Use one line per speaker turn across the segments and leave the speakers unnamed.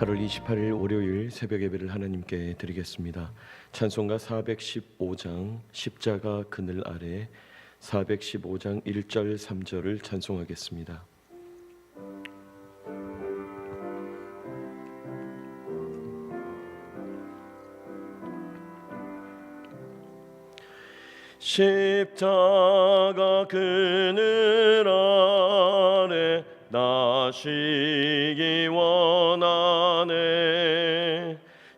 8월 28일 월요일 새벽 예배를 하나님께 드리겠습니다. 찬송가 415장 십자가 그늘 아래 415장 1절 3절을 찬송하겠습니다. 십자가 그늘 아래 나 쉬기 원하네.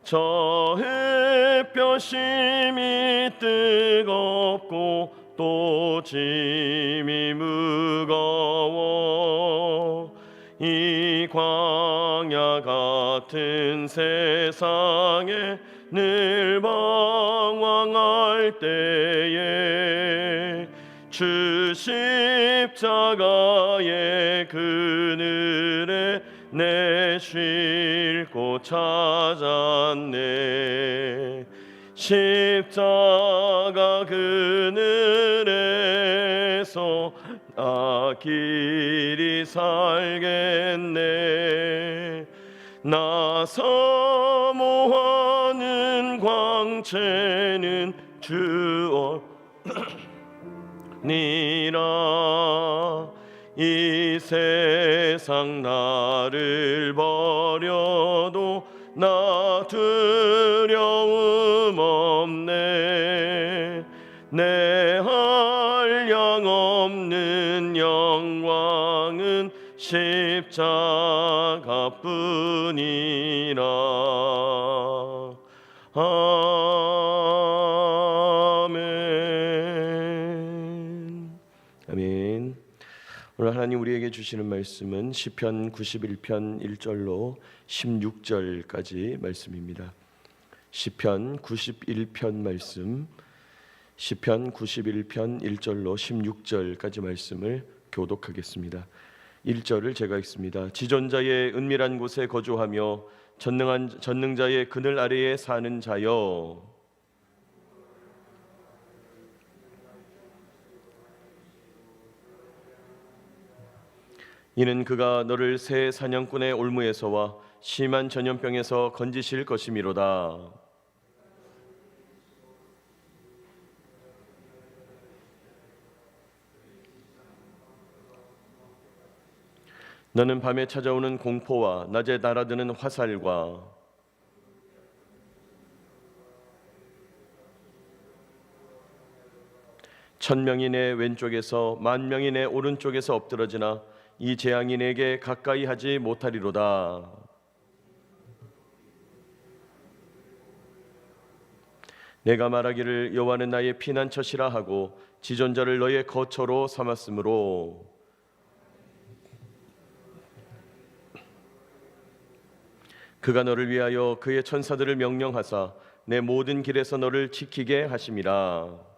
저 햇볕이 뜨겁고 또 짐이 무거워 이 광야 같은 세상에 늘 방황할 때에 주 십자가의 그늘에 내 쉴 곳 찾았네. 십자가 그늘에서 나 길이 살겠네. 나 사모하는 광채는 주 니라. 이 세상 나를 버려도 나 두려움 없네. 내 한량 없는 영광은 십자가뿐이라. 아멘. 아멘. 오늘 하나님 우리에게 주시는 말씀은 시편 91편 1절로 16절까지 말씀입니다. 시편 91편 말씀, 시편 91편 1절로 16절까지 말씀을 교독하겠습니다. 1절을 제가 읽습니다. 지존자의 은밀한 곳에 거주하며 전능자의 그늘 아래에 사는 자여, 이는 그가 너를 새 사냥꾼의 올무에서와 심한 전염병에서 건지실 것이미로다. 너는 밤에 찾아오는 공포와 낮에 날아드는 화살과 천명이 내 왼쪽에서 만명이 내 오른쪽에서 엎드러지나 이 재앙이 내게 가까이 하지 못하리로다. 내가 말하기를 여호와는 나의 피난처시라 하고 지존자를 너의 거처로 삼았으므로 그가 너를 위하여 그의 천사들을 명령하사 내 모든 길에서 너를 지키게 하심이라.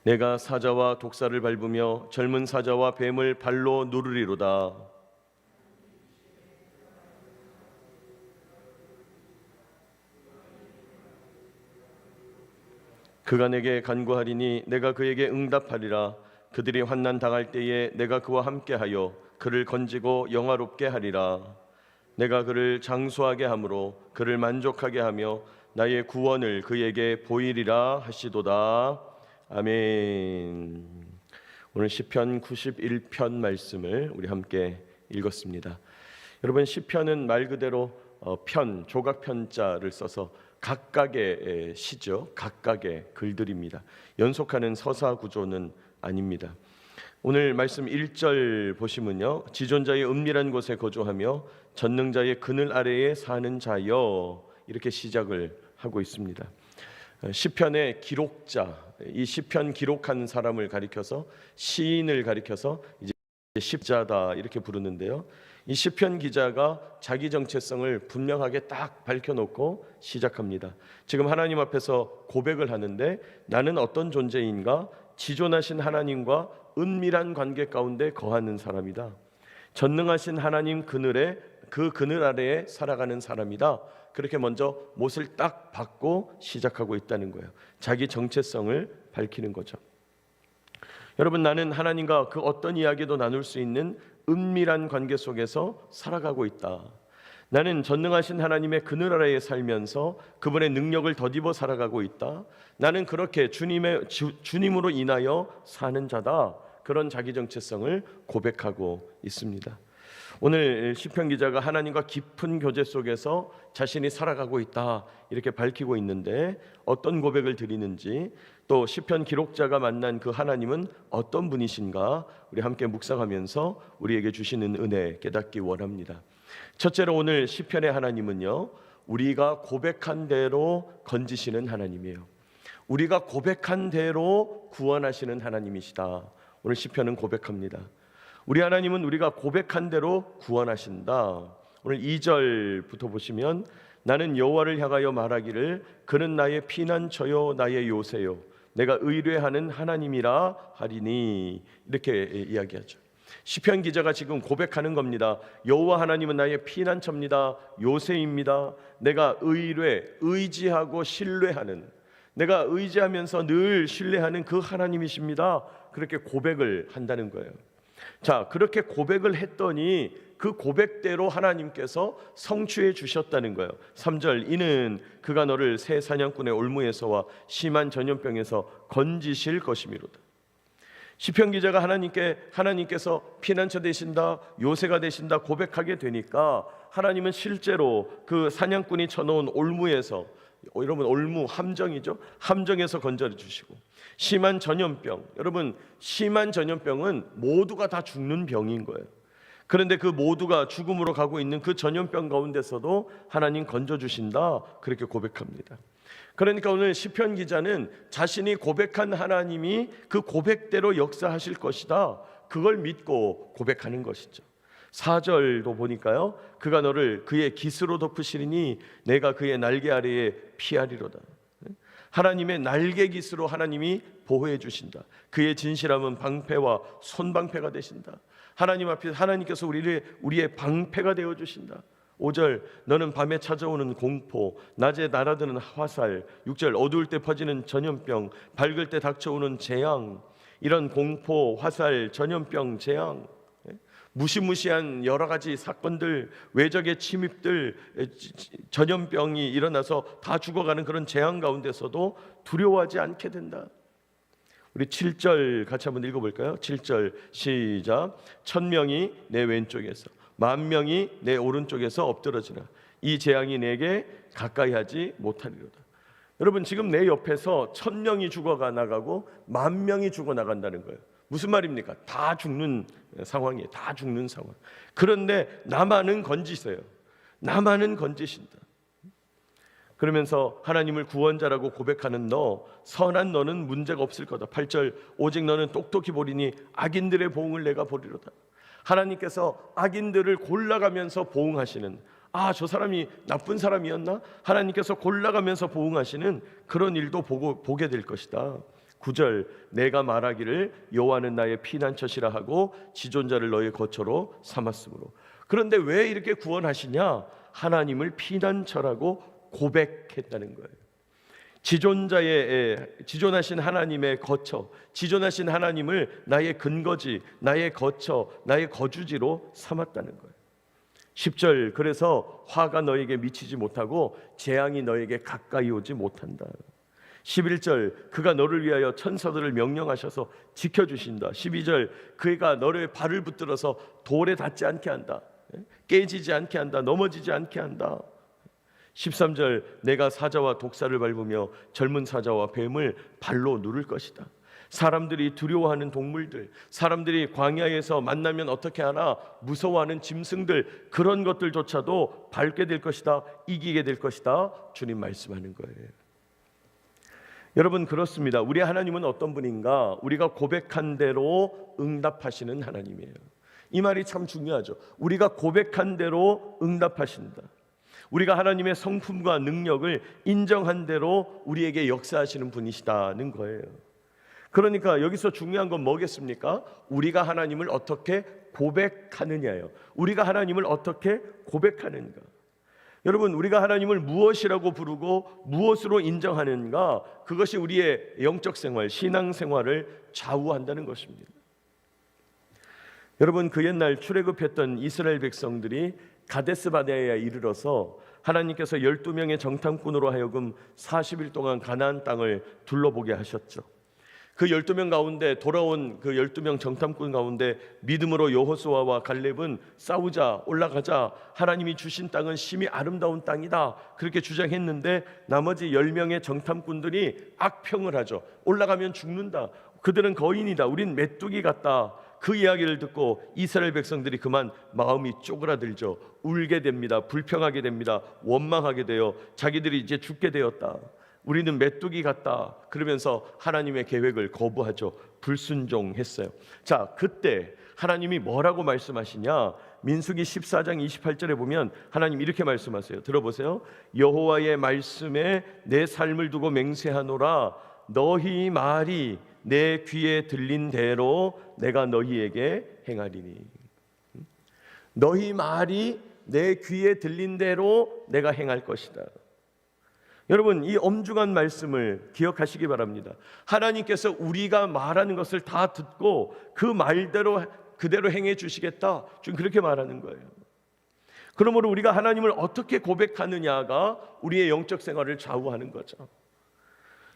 내가 사자와 독사를 밟으며 젊은 사자와 뱀을 발로 누르리로다. 그가 내게 간구하리니 내가 그에게 응답하리라. 그들이 환난 당할 때에 내가 그와 함께하여 그를 건지고 영화롭게 하리라. 내가 그를 장수하게 함으로 그를 만족하게 하며 나의 구원을 그에게 보이리라 하시도다. 아멘. 오늘 시편 91편 말씀을 우리 함께 읽었습니다. 여러분, 시편은 말 그대로 편, 조각편자를 써서 각각의 시죠. 각각의 글들입니다. 연속하는 서사 구조는 아닙니다. 오늘 말씀 1절 보시면요, 지존자의 은밀한 곳에 거주하며 전능자의 그늘 아래에 사는 자여, 이렇게 시작을 하고 있습니다. 시편의 기록자, 이 시편 기록한 사람을 가리켜서 시인을 가리켜서 이제 십자다 이렇게 부르는데요, 이 시편 기자가 자기 정체성을 분명하게 딱 밝혀놓고 시작합니다. 지금 하나님 앞에서 고백을 하는데, 나는 어떤 존재인가? 지존하신 하나님과 은밀한 관계 가운데 거하는 사람이다. 전능하신 하나님 그늘에, 그 그늘 아래에 살아가는 사람이다. 그렇게 먼저 못을 딱 박고 시작하고 있다는 거예요. 자기 정체성을 밝히는 거죠. 여러분, 나는 하나님과 그 어떤 이야기도 나눌 수 있는 은밀한 관계 속에서 살아가고 있다. 나는 전능하신 하나님의 그늘 아래에 살면서 그분의 능력을 덧입어 살아가고 있다. 나는 그렇게 주님으로 인하여 사는 자다. 그런 자기 정체성을 고백하고 있습니다. 오늘 시편 기자가 하나님과 깊은 교제 속에서 자신이 살아가고 있다 이렇게 밝히고 있는데, 어떤 고백을 드리는지, 또 시편 기록자가 만난 그 하나님은 어떤 분이신가, 우리 함께 묵상하면서 우리에게 주시는 은혜 깨닫기 원합니다. 첫째로 오늘 시편의 하나님은요, 우리가 고백한 대로 건지시는 하나님이에요. 우리가 고백한 대로 구원하시는 하나님이시다. 오늘 시편은 고백합니다. 우리 하나님은 우리가 고백한 대로 구원하신다. 오늘 2절부터 보시면, 나는 여호와를 향하여 말하기를 그는 나의 피난처요 나의 요새요 내가 의뢰하는 하나님이라 하리니, 이렇게 이야기하죠. 시편 기자가 지금 고백하는 겁니다. 여호와 하나님은 나의 피난처입니다. 요새입니다. 내가 의지하고 신뢰하는, 내가 의지하면서 늘 신뢰하는 그 하나님이십니다. 그렇게 고백을 한다는 거예요. 자, 그렇게 고백을 했더니 그 고백대로 하나님께서 성취해 주셨다는 거예요. 3절, 이는 그가 너를 새 사냥꾼의 올무에서와 심한 전염병에서 건지실 것이미로다. 시편 기자가 하나님께서 피난처 되신다, 요새가 되신다 고백하게 되니까, 하나님은 실제로 그 사냥꾼이 쳐놓은 올무에서, 여러분 올무 함정이죠, 함정에서 건져 주시고, 심한 전염병, 여러분 심한 전염병은 모두가 다 죽는 병인 거예요. 그런데 그 모두가 죽음으로 가고 있는 그 전염병 가운데서도 하나님 건져 주신다, 그렇게 고백합니다. 그러니까 오늘 시편 기자는 자신이 고백한 하나님이 그 고백대로 역사하실 것이다, 그걸 믿고 고백하는 것이죠. 4절도 보니까요, 그가 너를 그의 깃으로 덮으시리니 내가 그의 날개 아래에 피하리로다. 하나님의 날개 깃으로 하나님이 보호해 주신다. 그의 진실함은 방패와 손방패가 되신다. 하나님 앞에 하나님께서 우리의 방패가 되어 주신다. 5절, 너는 밤에 찾아오는 공포, 낮에 날아드는 화살. 6절, 어두울 때 퍼지는 전염병, 밝을 때 닥쳐오는 재앙. 이런 공포, 화살, 전염병, 재앙, 무시무시한 여러 가지 사건들, 외적의 침입들, 전염병이 일어나서 다 죽어가는 그런 재앙 가운데서도 두려워하지 않게 된다. 우리 7절 같이 한번 읽어볼까요? 7절 시작. 1000명이 내 왼쪽에서 10,000명이 내 오른쪽에서 엎드러지나 이 재앙이 내게 가까이 하지 못하리로다. 여러분, 지금 내 옆에서 1000명이 죽어가 나가고 10,000명이 죽어 나간다는 거예요. 무슨 말입니까? 다 죽는 상황이에요. 다 죽는 상황. 그런데 나만은 건지세요. 나만은 건지신다. 그러면서 하나님을 구원자라고 고백하는 너, 선한 너는 문제가 없을 거다. 8절, 오직 너는 똑똑히 보리니 악인들의 보응을 내가 보리로다. 하나님께서 악인들을 골라가면서 보응하시는, 저 사람이 나쁜 사람이었나? 하나님께서 골라가면서 보응하시는 그런 일도 보게 될 것이다. 9절, 내가 말하기를 여호와는 나의 피난처시라 하고 지존자를 너의 거처로 삼았으므로. 그런데 왜 이렇게 구원하시냐? 하나님을 피난처라고 고백했다는 거예요. 지존하신 하나님의 거처, 지존하신 하나님을 나의 근거지, 나의 거처, 나의 거주지로 삼았다는 거예요. 10절, 그래서 화가 너에게 미치지 못하고 재앙이 너에게 가까이 오지 못한다. 11절, 그가 너를 위하여 천사들을 명령하셔서 지켜주신다. 12절, 그가 너를 발을 붙들어서 돌에 닿지 않게 한다. 깨지지 않게 한다. 넘어지지 않게 한다. 13절, 내가 사자와 독사를 밟으며 젊은 사자와 뱀을 발로 누를 것이다. 사람들이 두려워하는 동물들, 사람들이 광야에서 만나면 어떻게 하나 무서워하는 짐승들, 그런 것들조차도 밟게 될 것이다. 이기게 될 것이다. 주님 말씀하는 거예요. 여러분, 그렇습니다. 우리 하나님은 어떤 분인가? 우리가 고백한 대로 응답하시는 하나님이에요. 이 말이 참 중요하죠. 우리가 고백한 대로 응답하신다. 우리가 하나님의 성품과 능력을 인정한 대로 우리에게 역사하시는 분이시다는 거예요. 그러니까 여기서 중요한 건 뭐겠습니까? 우리가 하나님을 어떻게 고백하느냐예요. 우리가 하나님을 어떻게 고백하는가. 여러분, 우리가 하나님을 무엇이라고 부르고 무엇으로 인정하는가, 그것이 우리의 영적 생활, 신앙 생활을 좌우한다는 것입니다. 여러분, 그 옛날 출애굽했던 이스라엘 백성들이 가데스 바네아에 이르러서 하나님께서 12명의 정탐꾼으로 하여금 40일 동안 가나안 땅을 둘러보게 하셨죠. 그 12명 가운데, 돌아온 그 12명 정탐꾼 가운데 믿음으로 여호수아와 갈렙은 싸우자, 올라가자, 하나님이 주신 땅은 심히 아름다운 땅이다, 그렇게 주장했는데 나머지 10명의 정탐꾼들이 악평을 하죠. 올라가면 죽는다, 그들은 거인이다, 우린 메뚜기 같다. 그 이야기를 듣고 이스라엘 백성들이 그만 마음이 쪼그라들죠. 울게 됩니다. 불평하게 됩니다. 원망하게 되어 자기들이 이제 죽게 되었다, 우리는 메뚜기 같다, 그러면서 하나님의 계획을 거부하죠. 불순종했어요. 자, 그때 하나님이 뭐라고 말씀하시냐? 민수기 14장 28절에 보면 하나님 이렇게 말씀하세요. 들어보세요. 여호와의 말씀에 내 삶을 두고 맹세하노라. 너희 말이 내 귀에 들린 대로 내가 너희에게 행하리니. 너희 말이 내 귀에 들린 대로 내가 행할 것이다. 여러분, 이 엄중한 말씀을 기억하시기 바랍니다. 하나님께서 우리가 말하는 것을 다 듣고 그 말대로 그대로 행해 주시겠다, 지금 그렇게 말하는 거예요. 그러므로 우리가 하나님을 어떻게 고백하느냐가 우리의 영적 생활을 좌우하는 거죠.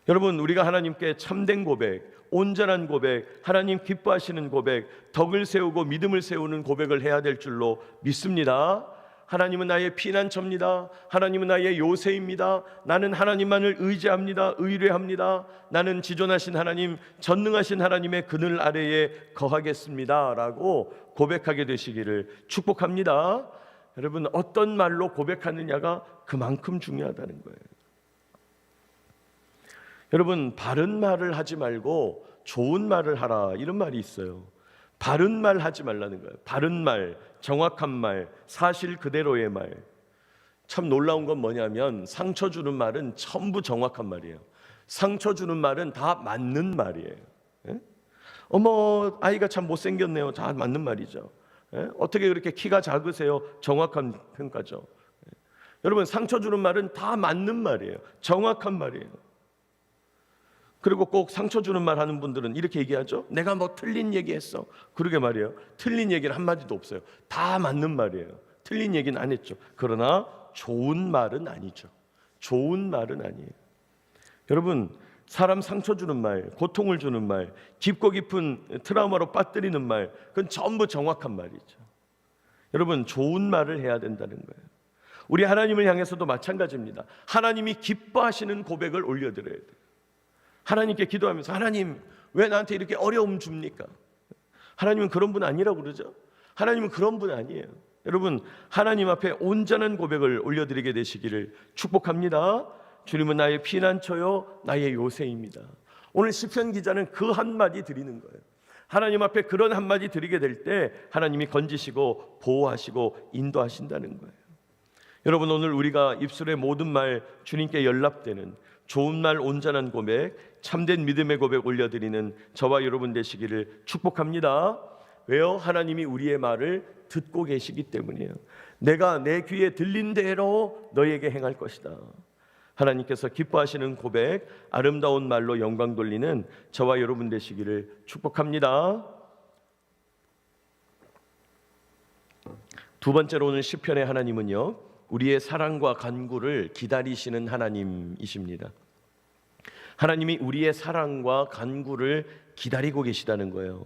여러분, 우리가 하나님께 참된 고백, 온전한 고백, 하나님 기뻐하시는 고백, 덕을 세우고 믿음을 세우는 고백을 해야 될 줄로 믿습니다. 하나님은 나의 피난처입니다. 하나님은 나의 요새입니다. 나는 하나님만을 의지합니다. 의뢰합니다. 나는 지존하신 하나님, 전능하신 하나님의 그늘 아래에 거하겠습니다 라고 고백하게 되시기를 축복합니다. 여러분, 어떤 말로 고백하느냐가 그만큼 중요하다는 거예요. 여러분, 바른 말을 하지 말고 좋은 말을 하라, 이런 말이 있어요. 바른 말 하지 말라는 거예요. 바른 말, 정확한 말, 사실 그대로의 말. 참 놀라운 건 뭐냐면 상처 주는 말은 전부 정확한 말이에요. 상처 주는 말은 다 맞는 말이에요. 예? 어머, 아이가 참 못생겼네요. 다 맞는 말이죠. 예? 어떻게 그렇게 키가 작으세요? 정확한 평가죠. 예? 여러분, 상처 주는 말은 다 맞는 말이에요. 정확한 말이에요. 그리고 꼭 상처 주는 말 하는 분들은 이렇게 얘기하죠. 내가 뭐 틀린 얘기했어. 그러게 말이에요. 틀린 얘기는 한마디도 없어요. 다 맞는 말이에요. 틀린 얘기는 안 했죠. 그러나 좋은 말은 아니죠. 좋은 말은 아니에요. 여러분, 사람 상처 주는 말, 고통을 주는 말, 깊고 깊은 트라우마로 빠뜨리는 말, 그건 전부 정확한 말이죠. 여러분, 좋은 말을 해야 된다는 거예요. 우리 하나님을 향해서도 마찬가지입니다. 하나님이 기뻐하시는 고백을 올려드려야 돼요. 하나님께 기도하면서 하나님, 왜 나한테 이렇게 어려움 줍니까? 하나님은 그런 분 아니라고 그러죠. 하나님은 그런 분 아니에요. 여러분, 하나님 앞에 온전한 고백을 올려드리게 되시기를 축복합니다. 주님은 나의 피난처요, 나의 요새입니다. 오늘 시편 기자는 그 한마디 드리는 거예요. 하나님 앞에 그런 한마디 드리게 될 때 하나님이 건지시고 보호하시고 인도하신다는 거예요. 여러분, 오늘 우리가 입술의 모든 말 주님께 연락되는 좋은 말, 온전한 고백, 참된 믿음의 고백 올려드리는 저와 여러분 되시기를 축복합니다. 왜요? 하나님이 우리의 말을 듣고 계시기 때문이에요. 내가 내 귀에 들린 대로 너에게 행할 것이다. 하나님께서 기뻐하시는 고백, 아름다운 말로 영광 돌리는 저와 여러분 되시기를 축복합니다. 두 번째로 오늘 시편의 하나님은요, 우리의 사랑과 간구를 기다리시는 하나님이십니다. 하나님이 우리의 사랑과 간구를 기다리고 계시다는 거예요.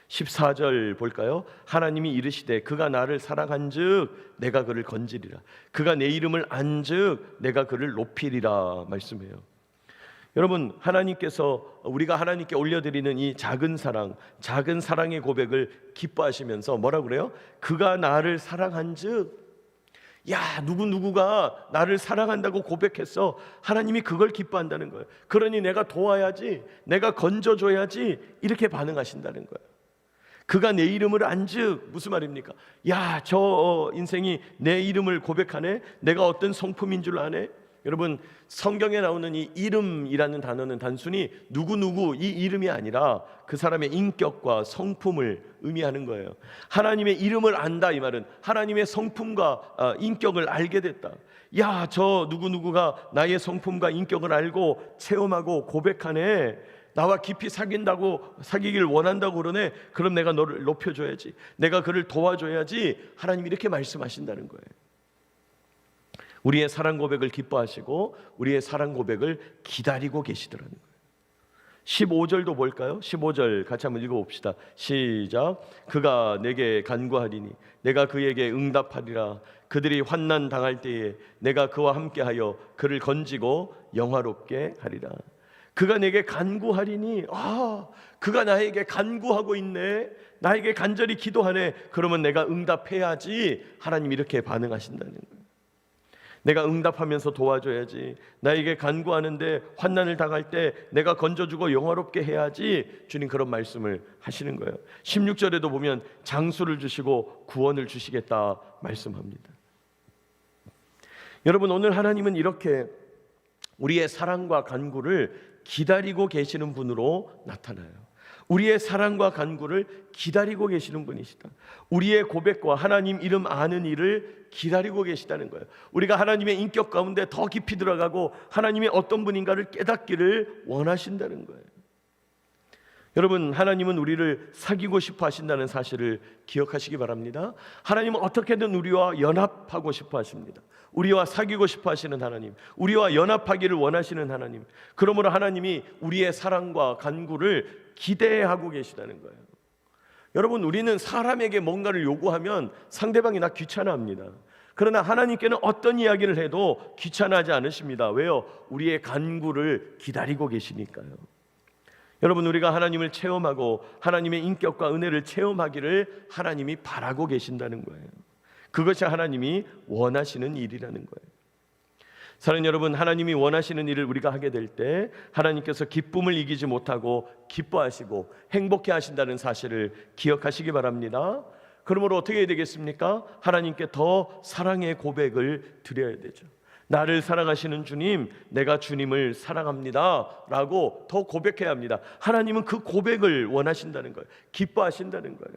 14절 볼까요? 하나님이 이르시되 그가 나를 사랑한즉 내가 그를 건지리라. 그가 내 이름을 안즉 내가 그를 높이리라 말씀해요. 여러분, 하나님께서 우리가 하나님께 올려드리는 이 작은 사랑, 작은 사랑의 고백을 기뻐하시면서 뭐라 그래요? 그가 나를 사랑한즉, 야, 누구가 나를 사랑한다고 고백했어. 하나님이 그걸 기뻐한다는 거예요. 그러니 내가 도와야지, 내가 건져줘야지, 이렇게 반응하신다는 거예요. 그가 내 이름을 안즉, 무슨 말입니까? 야, 저 인생이 내 이름을 고백하네? 내가 어떤 성품인 줄 아네? 여러분, 성경에 나오는 이 이름이라는 단어는 단순히 누구누구 이 이름이 아니라 그 사람의 인격과 성품을 의미하는 거예요. 하나님의 이름을 안다, 이 말은 하나님의 성품과 인격을 알게 됐다. 야, 저 누구누구가 나의 성품과 인격을 알고 체험하고 고백하네. 나와 깊이 사귀길 원한다고 그러네. 그럼 내가 너를 높여줘야지, 내가 그를 도와줘야지. 하나님이 이렇게 말씀하신다는 거예요. 우리의 사랑 고백을 기뻐하시고 우리의 사랑 고백을 기다리고 계시더라는 거예요. 15절도 볼까요? 15절 같이 한번 읽어봅시다. 시작. 그가 내게 간구하리니 내가 그에게 응답하리라. 그들이 환난 당할 때에 내가 그와 함께하여 그를 건지고 영화롭게 하리라. 그가 내게 간구하리니, 그가 나에게 간구하고 있네, 나에게 간절히 기도하네. 그러면 내가 응답해야지. 하나님 이렇게 반응하신다는 거예요. 내가 응답하면서 도와줘야지. 나에게 간구하는데 환난을 당할 때 내가 건져주고 영화롭게 해야지. 주님 그런 말씀을 하시는 거예요. 16절에도 보면 장수를 주시고 구원을 주시겠다 말씀합니다. 여러분, 오늘 하나님은 이렇게 우리의 사랑과 간구를 기다리고 계시는 분으로 나타나요. 우리의 사랑과 간구를 기다리고 계시는 분이시다. 우리의 고백과 하나님 이름 아는 일을 기다리고 계시다는 거예요. 우리가 하나님의 인격 가운데 더 깊이 들어가고 하나님이 어떤 분인가를 깨닫기를 원하신다는 거예요. 여러분, 하나님은 우리를 사귀고 싶어 하신다는 사실을 기억하시기 바랍니다. 하나님은 어떻게든 우리와 연합하고 싶어 하십니다. 우리와 사귀고 싶어 하시는 하나님, 우리와 연합하기를 원하시는 하나님. 그러므로 하나님이 우리의 사랑과 간구를 기대하고 계시다는 거예요. 여러분, 우리는 사람에게 뭔가를 요구하면 상대방이 나 귀찮아합니다. 그러나 하나님께는 어떤 이야기를 해도 귀찮아하지 않으십니다. 왜요? 우리의 간구를 기다리고 계시니까요. 여러분, 우리가 하나님을 체험하고 하나님의 인격과 은혜를 체험하기를 하나님이 바라고 계신다는 거예요. 그것이 하나님이 원하시는 일이라는 거예요. 사랑하는 여러분, 하나님이 원하시는 일을 우리가 하게 될 때 하나님께서 기쁨을 이기지 못하고 기뻐하시고 행복해 하신다는 사실을 기억하시기 바랍니다. 그러므로 어떻게 해야 되겠습니까? 하나님께 더 사랑의 고백을 드려야 되죠. 나를 사랑하시는 주님, 내가 주님을 사랑합니다 라고 더 고백해야 합니다. 하나님은 그 고백을 원하신다는 거예요. 기뻐하신다는 거예요.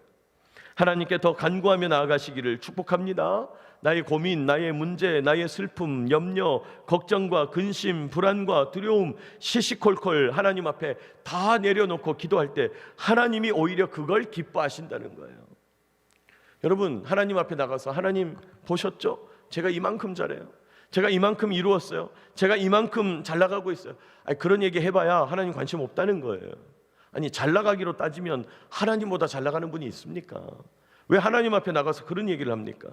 하나님께 더 간구하며 나아가시기를 축복합니다. 나의 고민, 나의 문제, 나의 슬픔, 염려, 걱정과 근심, 불안과 두려움 시시콜콜 하나님 앞에 다 내려놓고 기도할 때 하나님이 오히려 그걸 기뻐하신다는 거예요. 여러분, 하나님 앞에 나가서 하나님 보셨죠? 제가 이만큼 잘해요. 제가 이만큼 이루었어요. 제가 이만큼 잘 나가고 있어요. 그런 얘기 해봐야 하나님 관심 없다는 거예요. 아니, 잘 나가기로 따지면 하나님보다 잘 나가는 분이 있습니까? 왜 하나님 앞에 나가서 그런 얘기를 합니까?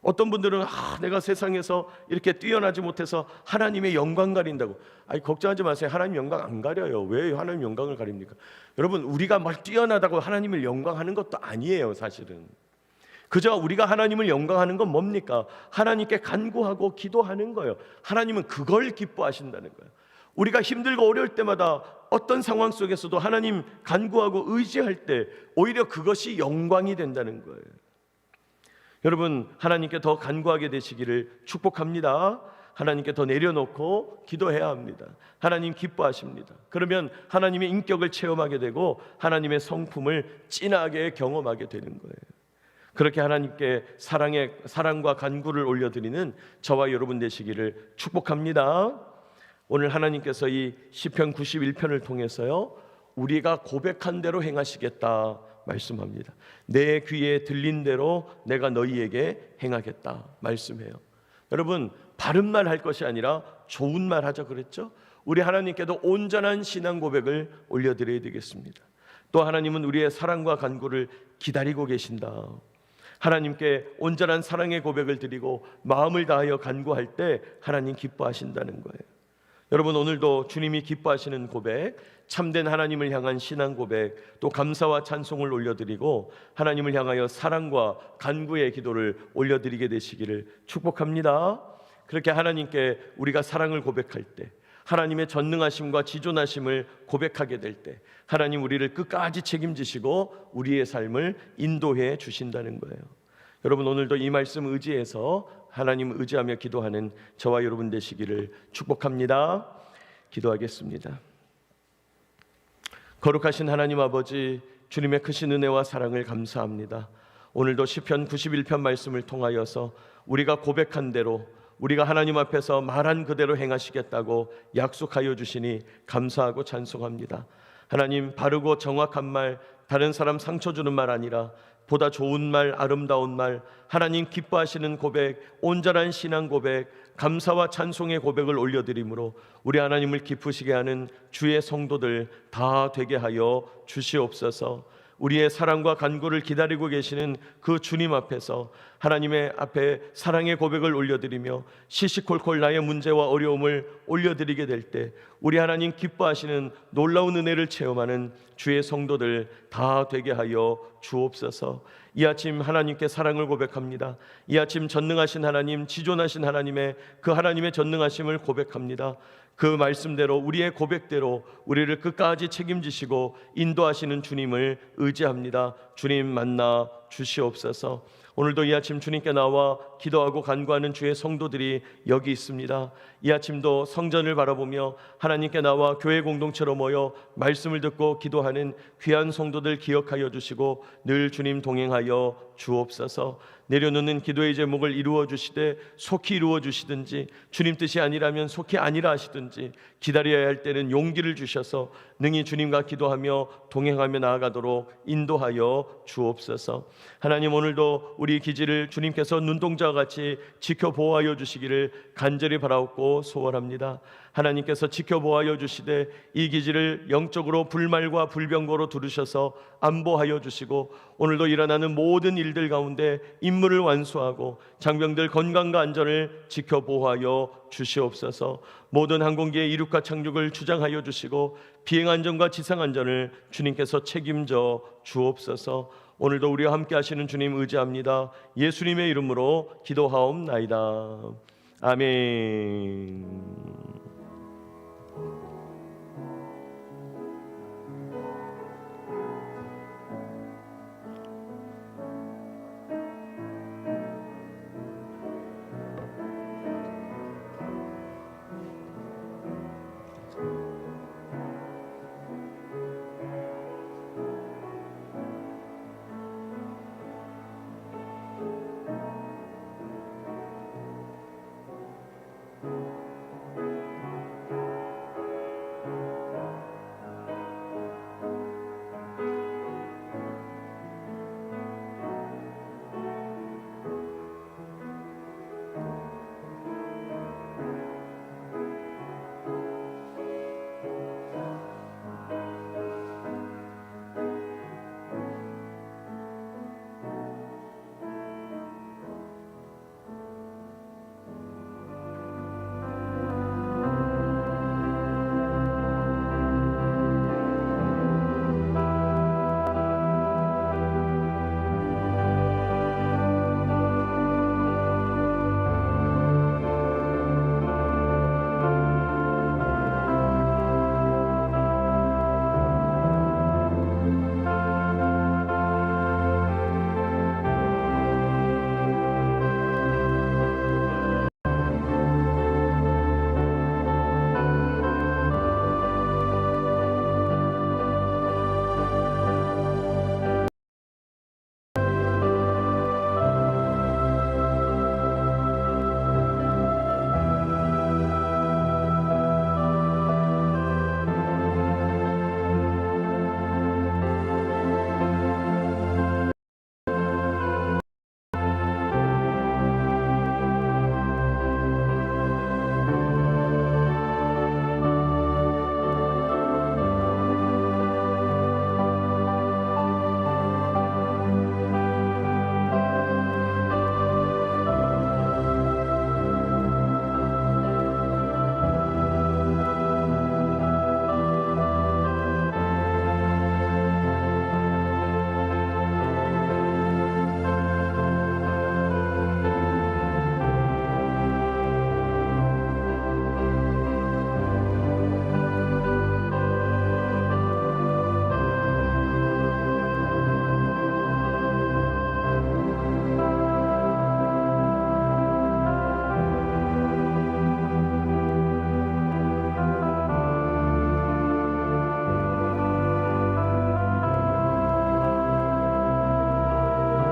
어떤 분들은 내가 세상에서 이렇게 뛰어나지 못해서 하나님의 영광 가린다고. 걱정하지 마세요. 하나님 영광 안 가려요. 왜 하나님 영광을 가립니까? 여러분, 우리가 막 뛰어나다고 하나님을 영광하는 것도 아니에요. 사실은 그저 우리가 하나님을 영광하는 건 뭡니까? 하나님께 간구하고 기도하는 거예요. 하나님은 그걸 기뻐하신다는 거예요. 우리가 힘들고 어려울 때마다 어떤 상황 속에서도 하나님 간구하고 의지할 때 오히려 그것이 영광이 된다는 거예요. 여러분, 하나님께 더 간구하게 되시기를 축복합니다. 하나님께 더 내려놓고 기도해야 합니다. 하나님 기뻐하십니다. 그러면 하나님의 인격을 체험하게 되고 하나님의 성품을 진하게 경험하게 되는 거예요. 그렇게 하나님께 사랑과 간구를 올려드리는 저와 여러분 되시기를 축복합니다. 오늘 하나님께서 이 시편 91편을 통해서요, 우리가 고백한 대로 행하시겠다 말씀합니다. 내 귀에 들린 대로 내가 너희에게 행하겠다 말씀해요. 여러분, 바른 말 할 것이 아니라 좋은 말 하자 그랬죠? 우리 하나님께도 온전한 신앙 고백을 올려드려야 되겠습니다. 또 하나님은 우리의 사랑과 간구를 기다리고 계신다. 하나님께 온전한 사랑의 고백을 드리고 마음을 다하여 간구할 때 하나님 기뻐하신다는 거예요. 여러분, 오늘도 주님이 기뻐하시는 고백, 참된 하나님을 향한 신앙 고백, 또 감사와 찬송을 올려드리고 하나님을 향하여 사랑과 간구의 기도를 올려드리게 되시기를 축복합니다. 그렇게 하나님께 우리가 사랑을 고백할 때, 하나님의 전능하심과 지존하심을 고백하게 될 때 하나님 우리를 끝까지 책임지시고 우리의 삶을 인도해 주신다는 거예요. 여러분, 오늘도 이 말씀 의지해서 하나님 의지하며 기도하는 저와 여러분 되시기를 축복합니다. 기도하겠습니다. 거룩하신 하나님 아버지, 주님의 크신 은혜와 사랑을 감사합니다. 오늘도 시편 91편 말씀을 통하여서 우리가 고백한 대로, 우리가 하나님 앞에서 말한 그대로 행하시겠다고 약속하여 주시니 감사하고 찬송합니다. 하나님, 바르고 정확한 말, 다른 사람 상처 주는 말 아니라 보다 좋은 말, 아름다운 말, 하나님 기뻐하시는 고백, 온전한 신앙 고백, 감사와 찬송의 고백을 올려드림으로 우리 하나님을 기쁘시게 하는 주의 성도들 다 되게 하여 주시옵소서. 우리의 사랑과 간구를 기다리고 계시는 그 주님 앞에서 하나님의 앞에 사랑의 고백을 올려드리며 시시콜콜 나의 문제와 어려움을 올려드리게 될 때 우리 하나님 기뻐하시는 놀라운 은혜를 체험하는 주의 성도들 다 되게 하여 주옵소서. 이 아침 하나님께 사랑을 고백합니다. 이 아침 전능하신 하나님, 지존하신 하나님의 그 하나님의 전능하심을 고백합니다. 그 말씀대로, 우리의 고백대로 우리를 끝까지 책임지시고 인도하시는 주님을 의지합니다. 주님 만나 주시옵소서. 오늘도 이 아침 주님께 나와 기도하고 간구하는 주의 성도들이 여기 있습니다. 이 아침도 성전을 바라보며 하나님께 나와 교회 공동체로 모여 말씀을 듣고 기도하는 귀한 성도들 기억하여 주시고 늘 주님 동행하여 주옵소서. 내려놓는 기도의 제목을 이루어 주시되 속히 이루어 주시든지, 주님 뜻이 아니라면 속히 아니라 하시든지, 기다려야 할 때는 용기를 주셔서 능히 주님과 기도하며 동행하며 나아가도록 인도하여 주옵소서. 하나님, 오늘도 우리 기지를 주님께서 눈동자와 같이 지켜 보호하여 주시기를 간절히 바라옵고 소원합니다. 하나님께서 지켜보아여 주시되 이 기지를 영적으로 불말과 불병거로 두르셔서 안보하여 주시고 오늘도 일어나는 모든 일들 가운데 임무를 완수하고 장병들 건강과 안전을 지켜보호하여 주시옵소서. 모든 항공기의 이륙과 착륙을 주장하여 주시고 비행안전과 지상안전을 주님께서 책임져 주옵소서. 오늘도 우리와 함께 하시는 주님 의지합니다. 예수님의 이름으로 기도하옵나이다. 아멘.